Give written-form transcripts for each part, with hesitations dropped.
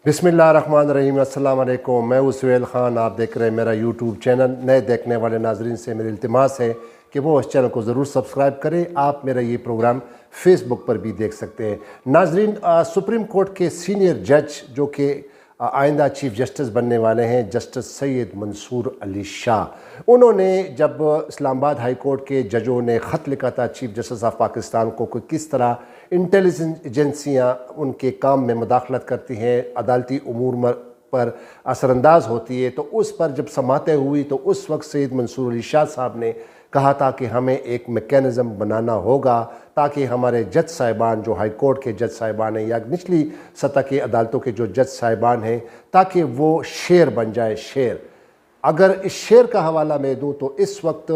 बिस्मिल्लाहिर्रहमानिर्रहीम। अस्सलाम वालेकुम। मैं हूं सुहेल ख़ान, आप देख रहे हैं मेरा यूट्यूब चैनल। नए देखने वाले नाजरीन से मेरी इल्तिमास है कि वो इस चैनल को ज़रूर सब्सक्राइब करें। आप मेरा ये प्रोग्राम फेसबुक पर भी देख सकते हैं। नाजरीन, सुप्रीम कोर्ट के सीनियर जज जो कि आइंदा चीफ जस्टिस बनने वाले हैं, जस्टिस सैयद मंसूर अली शाह, उन्होंने जब इस्लामाबाद हाई कोर्ट के जजों ने ख़त लिखा था चीफ जस्टिस ऑफ पाकिस्तान को कि किस तरह इंटेलिजेंस एजेंसियाँ उनके काम में मुदाखलत करती हैं, अदालती उमूर पर असरअंदाज होती है, तो उस पर जब समातें हुई तो उस वक्त सैयद मंसूर अली शाह साहब ने कहा था कि हमें एक मेकैनिज़म बनाना होगा ताकि हमारे जज साहिबान जो हाई कोर्ट के जज साहिबान हैं या निचली सतह के अदालतों के जो जज साहिबान हैं, ताकि वो शेर बन जाए, शेर। अगर इस शेर का हवाला मैं दूँ तो इस वक्त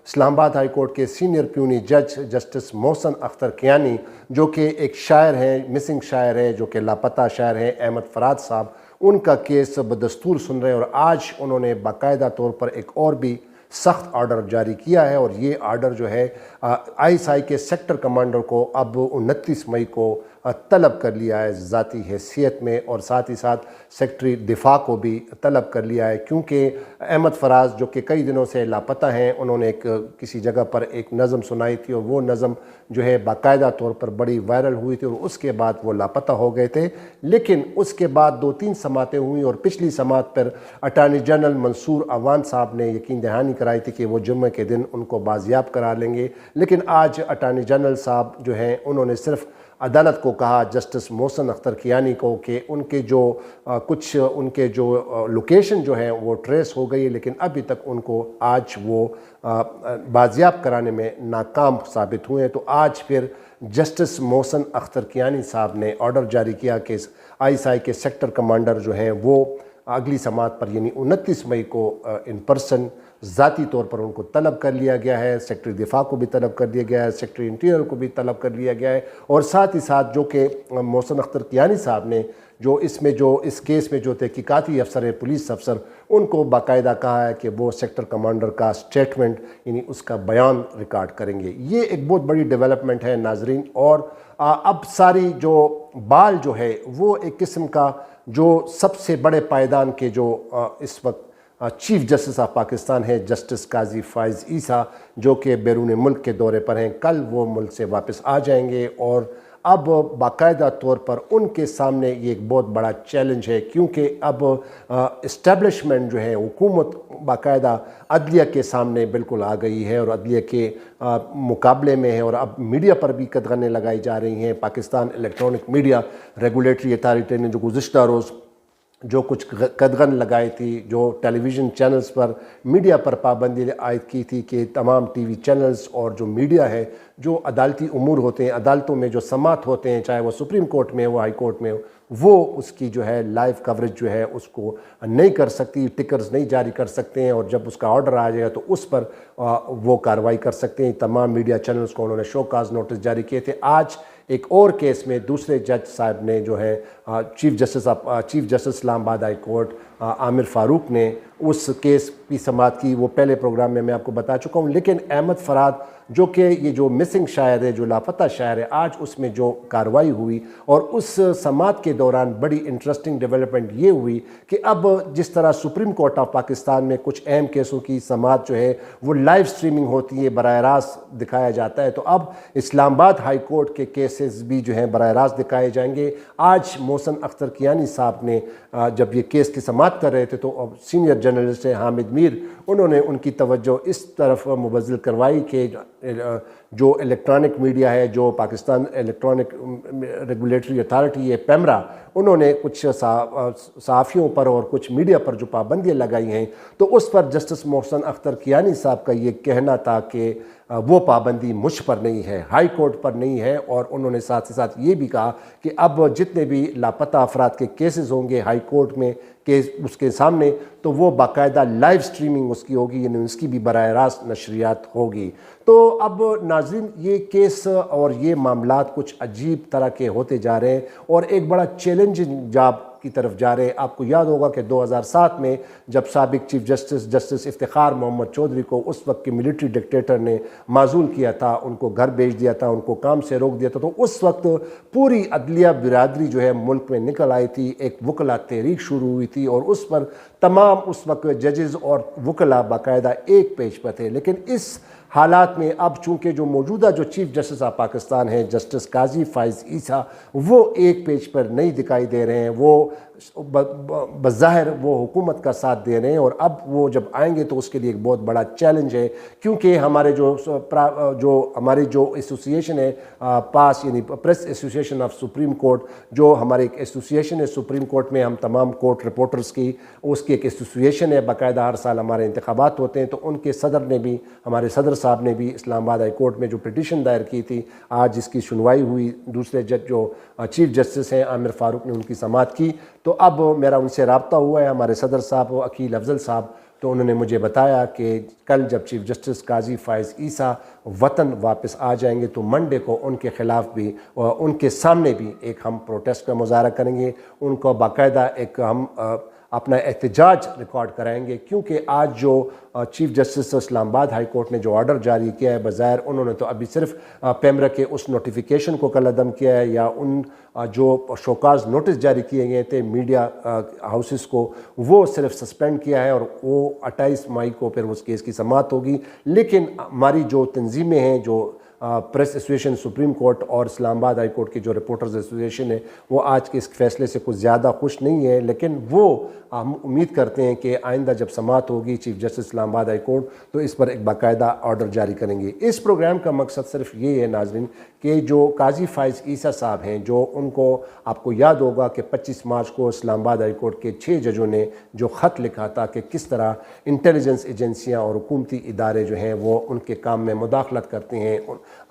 इस्लामाबाद हाई कोर्ट के सीनियर प्यूनी जज जस्टिस मोहसिन अख्तर कियानी, जो कि एक शायर हैं, मिसिंग शायर हैं, जो कि लापता शायर हैं, अहमद फराद साहब, उनका केस बदस्तूर सुन रहे हैं। और आज उन्होंने बाकायदा तौर पर एक और भी सख्त आर्डर जारी किया है, और ये आर्डर जो है ISI के सेक्टर कमांडर को अब 29 मई को तलब कर लिया है ज़ाती हैसियत में, और साथ ही साथ सेक्रेटरी दिफा को भी तलब कर लिया है, क्योंकि अहमद फराज जो कि कई दिनों से लापता हैं, उन्होंने किसी जगह पर एक नज़म सुनाई थी और वो नज़म जो है बाकायदा तौर पर बड़ी वायरल हुई थी और उसके बाद वो लापता हो गए थे। लेकिन उसके बाद 2-3 समातें हुई और पिछली समात पर अटार्नी जनरल मंसूर अवान साहब ने यकीन दहानी कराई थी कि वो जुम्मे के दिन उनको बाजियाब करा लेंगे। लेकिन आज अटार्नी जनरल साहब जो हैं, उन्होंने सिर्फ अदालत को कहा, जस्टिस मोहसिन अख्तर कियानी को, कि उनके जो कुछ उनके जो लोकेशन जो है वो ट्रेस हो गई है, लेकिन अभी तक उनको आज वो बाजियाब कराने में नाकाम साबित हुए हैं। तो आज फिर जस्टिस मोहसिन अख्तर कियानी साहब ने ऑर्डर जारी किया कि ISI के सेक्टर कमांडर जो हैं वो अगली समात पर यानी 29 मई को इन पर्सन ज़ाती तौर पर उनको तलब कर लिया गया है। सेक्रेटरी दिफा को भी तलब कर दिया गया है, सेक्रेटरी इंटीरियर को भी तलब कर लिया गया है, और साथ ही साथ जो कि मोहसिन अख्तर कियानी साहब ने जो इस केस में जो तहकीकाती अफसर है, पुलिस अफसर, उनको बाकायदा कहा है कि वो सेक्टर कमांडर का स्टेटमेंट यानी उसका बयान रिकॉर्ड करेंगे। ये एक बहुत बड़ी डेवलपमेंट है नाजरीन। और अब सारी जो बाल जो है वो एक किस्म का जो सबसे बड़े पायदान के जो इस वक्त चीफ जस्टिस ऑफ पाकिस्तान है, जस्टिस काजी फ़ाइज़ ईसा, जो कि बैरून मुल्क के दौरे पर हैं, कल वो मुल्क से वापस आ जाएंगे। और अब बाकायदा तौर पर उनके सामने ये एक बहुत बड़ा चैलेंज है, क्योंकि अब इस्टेब्लिशमेंट जो है, हुकूमत बाकायदा अदलिया के सामने बिल्कुल आ गई है और अदलिया के मुकाबले में है, और अब मीडिया पर भी कदगनें लगाई जा रही हैं। Pakistan electronic media regulatory authority ने जो गुज़िश्ता रोज़ जो कुछ कदगन लगाई थी, जो टेलीविज़न चैनल्स पर मीडिया पर पाबंदी आयद की थी कि तमाम TV चैनल्स और जो मीडिया है, जो अदालती उमूर होते हैं, अदालतों में जो समात होते हैं, चाहे वो सुप्रीम कोर्ट में हो, हाई कोर्ट में हो, वो उसकी जो है लाइव कवरेज जो है उसको नहीं कर सकती, टिकर्स नहीं जारी कर सकते हैं, और जब उसका ऑर्डर आ जाएगा तो उस पर वो कार्रवाई कर सकते हैं। तमाम मीडिया चैनल्स को उन्होंने शोकाज नोटिस जारी किए थे। आज एक और केस में दूसरे जज साहब ने जो है chief justice Islamabad high court Aamir Farooq ने उस केस की समाअत की। वो पहले प्रोग्राम में मैं आपको बता चुका हूँ। लेकिन अहमद फराद जो कि ये जो मिसिंग शायर है, जो लापता शायर है, आज उसमें जो कार्रवाई हुई और उस समाअत के दौरान बड़ी इंटरेस्टिंग डेवलपमेंट ये हुई कि अब जिस तरह सुप्रीम कोर्ट ऑफ पाकिस्तान में कुछ अहम केसों की समाअत जो है वो लाइव स्ट्रीमिंग होती है, बराह रास्त दिखाया जाता है, तो अब इस्लामाबाद हाई कोर्ट के केसेस भी जो हैं बराह रास्त दिखाए जाएंगे। आज मोहसिन अख्तर कियानी साहब ने जब ये केस की समाअत कर रहे थे तो सीनियर जर्नलिस्ट हामिद मीर, उन्होंने उनकी तवज्जो इस तरफ मुबज़्ज़ल करवाई कि जो इलेक्ट्रॉनिक मीडिया है, जो पाकिस्तान इलेक्ट्रॉनिक रेगुलेटरी अथॉरिटी है, पैमरा, उन्होंने कुछ सहाफ़ियों पर और कुछ मीडिया पर जो पाबंदियाँ लगाई हैं, तो उस पर जस्टिस मोहसिन अख्तर कियानी साहब का ये कहना था कि वो पाबंदी मुझ पर नहीं है, हाई कोर्ट पर नहीं है। और उन्होंने साथ ही साथ ये भी कहा कि अब जितने भी लापता अफराद के केसेस होंगे हाई कोर्ट में केस उसके सामने, तो वो बाकायदा लाइव स्ट्रीमिंग उसकी होगी, यानी उसकी भी बराह रास्त नशरियात होगी। तो अब नाज़रीन, ये केस और ये मामलात कुछ अजीब तरह के होते जा रहे हैं और एक बड़ा चैलेंजिंग जॉब کی طرف جا رہے ہیں۔ آپ کو یاد ہوگا کہ 2007 میں جب سابق چیف جسٹس افتخار محمد چودھری کو اس وقت کے ملٹری ڈکٹیٹر نے معزول کیا تھا، ان کو گھر بھیج دیا تھا، ان کو کام سے روک دیا تھا، تو اس وقت پوری عدلیہ برادری جو ہے ملک میں نکل آئی تھی، ایک وکلا تحریک شروع ہوئی تھی، اور اس پر تمام اس وقت ججز اور وکلا باقاعدہ ایک پیج پر تھے۔ لیکن اس حالات میں اب چونکہ جو موجودہ جو چیف جسٹس آف پاکستان ہیں جسٹس قاضی فائز عیسیٰ، وہ ایک پیج پر نہیں دکھائی دے رہے ہیں، وہ بظاہر وہ حکومت کا ساتھ دے رہے ہیں، اور اب وہ جب آئیں گے تو اس کے لیے ایک بہت بڑا چیلنج ہے، کیونکہ ہمارے ہماری جو ایسوسیشن ہے یعنی press association of supreme court, جو ہمارے ایک ایسوسیشن ہے سپریم کورٹ میں، ہم تمام کورٹ رپورٹرز کی اس کی ایک ایسوسیشن ہے، باقاعدہ ہر سال ہمارے انتخابات ہوتے ہیں، تو ان کے صدر نے بھی، ہمارے صدر صاحب نے بھی اسلام آباد ہائی کورٹ میں جو پٹیشن دائر کی تھی، آج اس کی سنوائی ہوئی، دوسرے جج جو چیف جسٹس ہیں عامر فاروق نے ان کی سماعت کی، تو اب میرا ان سے رابطہ ہوا ہے، ہمارے صدر صاحب عقیل افضل صاحب، تو انہوں نے مجھے بتایا کہ کل جب چیف جسٹس قاضی فائز عیسیٰ وطن واپس آ جائیں گے تو منڈے کو ان کے خلاف بھی اور ان کے سامنے بھی ایک ہم پروٹیسٹ کا مظاہرہ کریں گے، ان کو باقاعدہ ایک ہم اپنا احتجاج ریکارڈ کرائیں گے، کیونکہ آج جو چیف جسٹس اسلام آباد ہائی کورٹ نے جو آرڈر جاری کیا ہے، بظاہر انہوں نے تو ابھی صرف پیمرا کے اس نوٹیفیکیشن کو کالعدم کیا ہے، یا ان جو شوکاز نوٹس جاری کیے گئے تھے میڈیا ہاؤسز کو، وہ صرف سسپینڈ کیا ہے، اور وہ 28 مئی کو پھر اس کیس کی سماعت ہوگی۔ لیکن ہماری جو تنظیمیں ہیں، جو پریس ایسوسیشن سپریم کورٹ اور اسلام آباد ہائی کورٹ کی جو رپورٹرز ایسوسیشن ہے، وہ آج کے اس فیصلے سے کچھ زیادہ خوش نہیں ہے، لیکن وہ ہم امید کرتے ہیں کہ آئندہ جب سماعت ہوگی چیف جسٹس اسلام آباد ہائی کورٹ تو اس پر ایک باقاعدہ آرڈر جاری کریں گے۔ اس پروگرام کا مقصد صرف یہ ہے ناظرین کہ جو قاضی فائز عیسیٰ صاحب ہیں، جو ان کو آپ کو یاد ہوگا کہ 25 مارچ کو اسلام آباد ہائی کورٹ کے 6 ججوں نے جو خط لکھا تھا کہ کس طرح انٹیلیجنس ایجنسیاں اور حکومتی ادارے جو ہیں وہ ان کے کام میں مداخلت کرتے ہیں،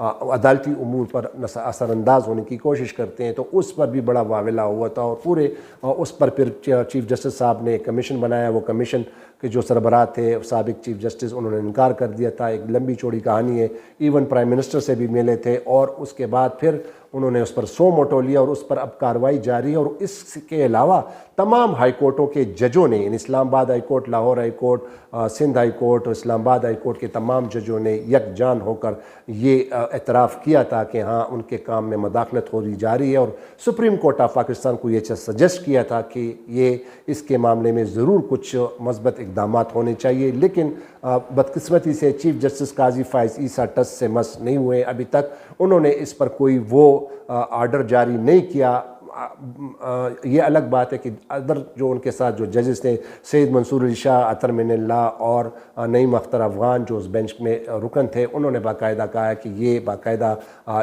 عدالتی امور پر اثر انداز ہونے کی کوشش کرتے ہیں، تو اس پر بھی بڑا واویلا ہوا تھا، اور پورے اس پر پھر چیف جسٹس صاحب نے ایک کمیشن بنایا، وہ کمیشن کے جو سربراہ تھے سابق چیف جسٹس، انہوں نے انکار کر دیا تھا، ایک لمبی چوڑی کہانی ہے، ایون پرائم منسٹر سے بھی ملے تھے، اور اس کے بعد پھر انہوں نے اس پر سو موٹو لیا، اور اس پر اب کارروائی جاری ہے، اور اس کے علاوہ تمام ہائی کورٹوں کے ججوں نے، یعنی اسلام آباد high court, Lahore high court, Sindh high court اور اسلام آباد ہائی کورٹ کے تمام ججوں نے یکجان ہو کر یہ اعتراف کیا تھا کہ ہاں ان کے کام میں مداخلت ہو رہی جاری ہے، اور سپریم کورٹ آف پاکستان کو یہ سجیسٹ کیا تھا کہ یہ اس کے معاملے میں ضرور کچھ مثبت اقدامات ہونے چاہیے، لیکن بدقسمتی سے چیف جسٹس قاضی فائز عیسیٰ ٹس سے مس نہیں ہوئے ابھی تک، انہوں نے اس پر کوئی وہ آرڈر جاری نہیں کیا۔ یہ الگ بات ہے کہ ادر جو ان کے ساتھ جو ججز تھے، سید منصور علی شاہ، عطر من اللہ اور نعیم اختر افغان جو اس بینچ میں رکن تھے، انہوں نے باقاعدہ کہا ہے کہ یہ باقاعدہ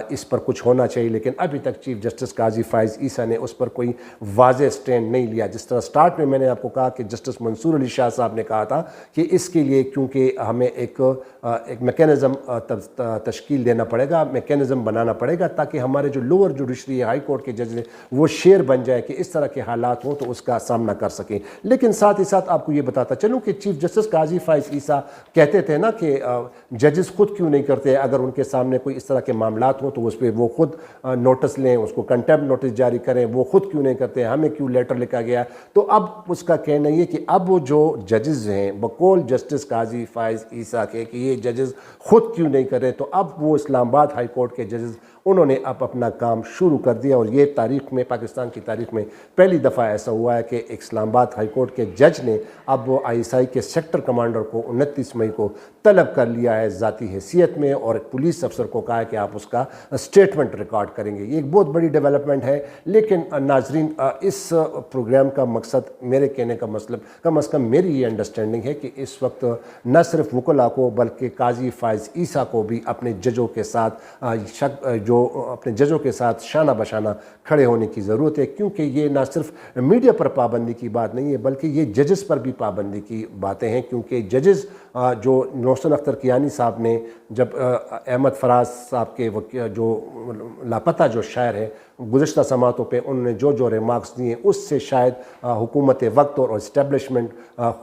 اس پر کچھ ہونا چاہیے، لیکن ابھی تک چیف جسٹس قاضی فائز عیسیٰ نے اس پر کوئی واضح سٹینڈ نہیں لیا۔ جس طرح سٹارٹ میں نے آپ کو کہا کہ جسٹس منصور علی شاہ صاحب نے کہا تھا کہ اس کے لیے کیونکہ ہمیں ایک میکینزم تشکیل دینا پڑے گا، میکینزم بنانا پڑے گا، تاکہ ہمارے جو لوور جوڈیشری ہائی کورٹ کے جج ہیں وہ شیئر بن جائے کہ اس طرح کے حالات ہوں تو اس کا سامنا کر سکیں۔ لیکن ساتھ ہی ساتھ آپ کو یہ بتاتا چلوں کہ چیف جسٹس قاضی فائز عیسیٰ کہتے تھے نا کہ ججز خود کیوں نہیں کرتے، اگر ان کے سامنے کوئی اس طرح کے معاملات ہوں تو اس پہ وہ خود نوٹس لیں، اس کو کنٹیمپٹ نوٹس جاری کریں، وہ خود کیوں نہیں کرتے، ہمیں کیوں لیٹر لکھا گیا۔ تو اب اس کا کہنا یہ کہ اب وہ جو ججز ہیں بقول جسٹس قاضی فائز عیسیٰ کے کہ یہ ججز خود کیوں نہیں کریں، تو اب وہ اسلام آباد ہائی کورٹ کے ججز انہوں نے اب اپنا کام شروع کر دیا، اور یہ تاریخ میں، پاکستان کی تاریخ میں پہلی دفعہ ایسا ہوا ہے کہ ایک اسلام آباد ہائی کورٹ کے جج نے اب وہ آئی ایس آئی کے سیکٹر کمانڈر کو 29 مئی کو طلب کر لیا ہے ذاتی حیثیت میں، اور ایک پولیس افسر کو کہا ہے کہ آپ اس کا سٹیٹمنٹ ریکارڈ کریں گے۔ یہ ایک بہت بڑی ڈیولپمنٹ ہے، لیکن ناظرین اس پروگرام کا مقصد، میرے کہنے کا مطلب کم از کم میری یہ انڈرسٹینڈنگ ہے کہ اس وقت نہ صرف وکلا کو بلکہ قاضی فائز عیسیٰ کو بھی اپنے ججوں کے ساتھ اپنے ججوں کے ساتھ شانہ بشانہ کھڑے ہونے کی ضرورت ہے، کیونکہ یہ نہ صرف میڈیا پر پابندی کی بات نہیں ہے بلکہ یہ ججز پر بھی پابندی کی باتیں ہیں، کیونکہ ججز جو محسن اختر کیانی صاحب نے جب احمد فراز صاحب کے جو لاپتہ جو شاعر ہے गुज़श्ता समातों पे उन्होंने जो जो रिमार्क्स दिए उससे शायद हुकूमत वक्त और इस्टेब्लिशमेंट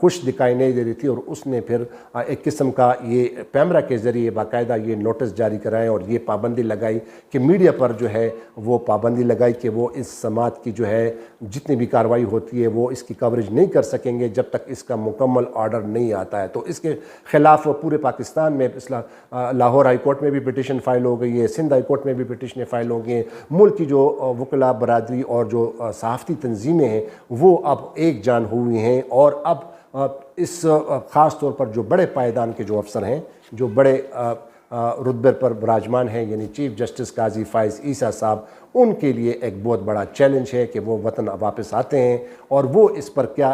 खुश दिखाई नहीं दे रही थी, और उसने फिर एक किस्म का ये पैमरा के ज़रिए बाकायदा ये नोटिस जारी कराए और ये पाबंदी लगाई कि मीडिया पर जो है वो पाबंदी लगाई कि वो इस समात की जो है जितनी भी कार्रवाई होती है वो इसकी कवरेज नहीं कर सकेंगे जब तक इसका मुकम्मल ऑर्डर नहीं आता है। तो इसके ख़िलाफ़ पूरे पाकिस्तान में लाहौर हाई कोर्ट में भी पिटिशन फ़ाइल हो गई है, सिंध हाई कोर्ट में भी पिटिशनें फ़ाइल हो गई हैं। मुल्क की जो वकला बरादरी और जो सहाफ़ती तंजीमें हैं वो अब एक जान हुई हैं, और अब इस ख़ास तौर पर जो बड़े पायदान के जो अफसर हैं, जो बड़े रुतबे पर विराजमान हैं, यानी चीफ़ जस्टिस काजी फ़ाइज़ ईसा साहब, उनके लिए एक बहुत बड़ा चैलेंज है कि वो वतन वापस आते हैं और वो इस पर क्या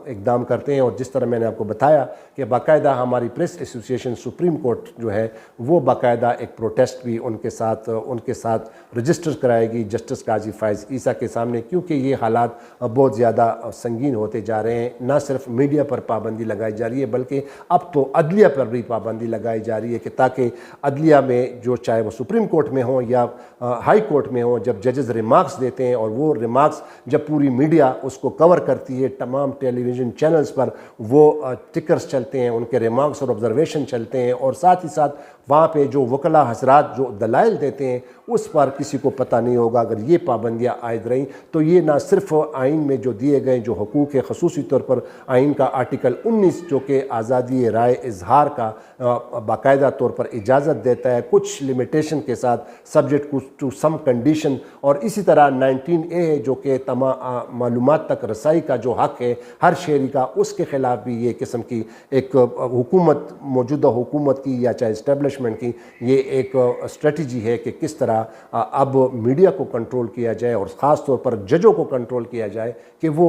इक़दाम करते हैं। और जिस तरह मैंने आपको बताया कि बाकायदा हमारी प्रेस एसोसिएशन सुप्रीम कोर्ट जो है वो बाकायदा एक प्रोटेस्ट भी उनके साथ रजिस्टर कराएगी जस्टिस काजी फ़ाइज़ ईसा के सामने, क्योंकि ये हालात बहुत ज़्यादा संगीन होते जा रहे हैं। ना सिर्फ मीडिया पर पाबंदी लगाई जा रही है बल्कि अब तो अदलिया पर भी पाबंदी लगाई जा रही है कि ताकि अदलिया में जो चाहे वो सुप्रीम कोर्ट में हो या हाई कोर्ट में हो, जब जजेस रिमार्क्स देते हैं और वो रिमार्क्स जब पूरी मीडिया उसको कवर करती है, तमाम टेलीविज़न चैनल्स पर वो टिकर्स चलते हैं, उनके रिमार्क्स और ऑब्जर्वेशन चलते हैं, और साथ ही साथ वहाँ पे जो वकला हजरात जो दलाइल देते हैं उस पर किसी को पता नहीं होगा। अगर ये पाबंदियाँ आयद रहीं तो ये ना सिर्फ आइन में जो दिए गए जो हकूक़ है, ख़ुसूसी तौर पर आइन का आर्टिकल 19 जो कि आज़ादी राय इजहार का बाकायदा तौर पर इजाज़त देता है कुछ लिमिटेशन के साथ, सब्जेक्ट टू सम कंडीशन, और इसी तरह 19A है जो कि तमाम मालूमात तक रसाई का जो हक़ है हर शहरी का, उसके ख़िलाफ़ भी ये किस्म की एक हुकूमत, मौजूदा हुकूमत की या चाहे इस्टेब्लिशमेंट की ये एक स्ट्रेटजी है कि किस तरह अब मीडिया को कंट्रोल किया जाए और ख़ास तौर पर जजों को कंट्रोल किया जाए कि वो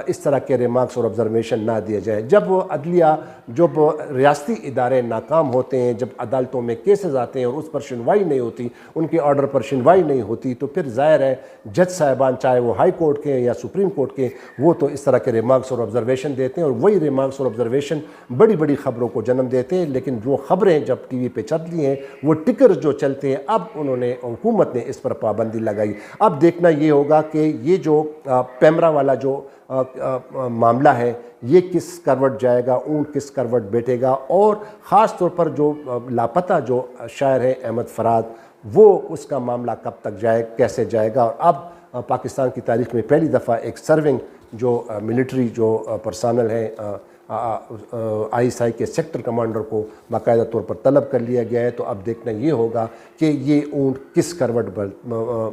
इस तरह के रिमार्क्स और ऑब्जर्वेशन ना दिए जाए। जब अदलिया, जब रियासती इदारे नाकाम होते हैं, जब अदालतों में केसेस आते हैं और उस पर सुनवाई नहीं होती, उनके ऑर्डर पर सुनवाई नहीं होती, तो फिर ज़ाहिर है जज साहिबान चाहे वो हाई कोर्ट के या सुप्रीम कोर्ट के, वो तो इस तरह के रिमार्क्स और ऑब्जर्वेशन देते हैं, और वही रिमार्क्स और ऑब्जर्वेशन बड़ी बड़ी ख़बरों को जन्म देते हैं। लेकिन जो ख़बरें जब टीवी पे चलती हैं वो टिकर जो चलते हैं, अब उन्होंने, हुकूमत ने इस पर पाबंदी लगाई। अब देखना ये होगा कि ये जो पैमरा वाला जो मामला है ये किस करवट जाएगा, ऊँट किस करवट बैठेगा, और ख़ास तौर पर जो लापता जो शायर है अहमद फराद, वो उसका मामला कब तक जाए, कैसे जाएगा। और अब पाकिस्तान की तारीख़ में पहली दफ़ा एक सर्विंग जो मिलिट्री जो पर्सनल है ISI के सेक्टर कमांडर को बाकायदा तौर पर तलब कर लिया गया है। तो अब देखना ये होगा कि ये ऊँट किस करवट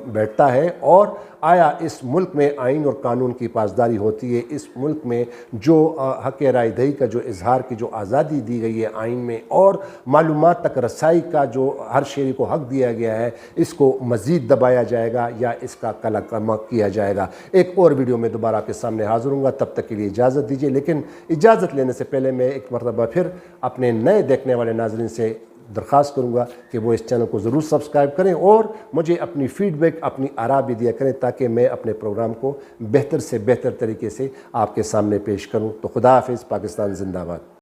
बैठता है, और आया इस मुल्क में आइन और कानून की पासदारी होती है। इस मुल्क में जो हक़ राय दही का जो इजहार की जो आज़ादी दी गई है आइन में, और मालूमात तक रसाई का जो हर शहरी को हक़ दिया गया है, इसको मज़ीद दबाया जाएगा या इसका कला कमा किया जाएगा। एक और वीडियो में दोबारा आपके सामने हाज़िर हूँगा, तब तक के लिए इजाज़त दीजिए। लेकिन इजाज़त लेने से पहले मैं एक मरतबा फिर अपने नए देखने वाले नाज़रीन से दरख्वास्त करूँगा कि वो इस चैनल को ज़रूर सब्सक्राइब करें और मुझे अपनी फ़ीडबैक, अपनी आरा भी दिया करें, ताकि मैं अपने प्रोग्राम को बेहतर से बेहतर तरीके से आपके सामने पेश करूँ। तो खुदा हाफिज़, पाकिस्तान ज़िंदाबाद।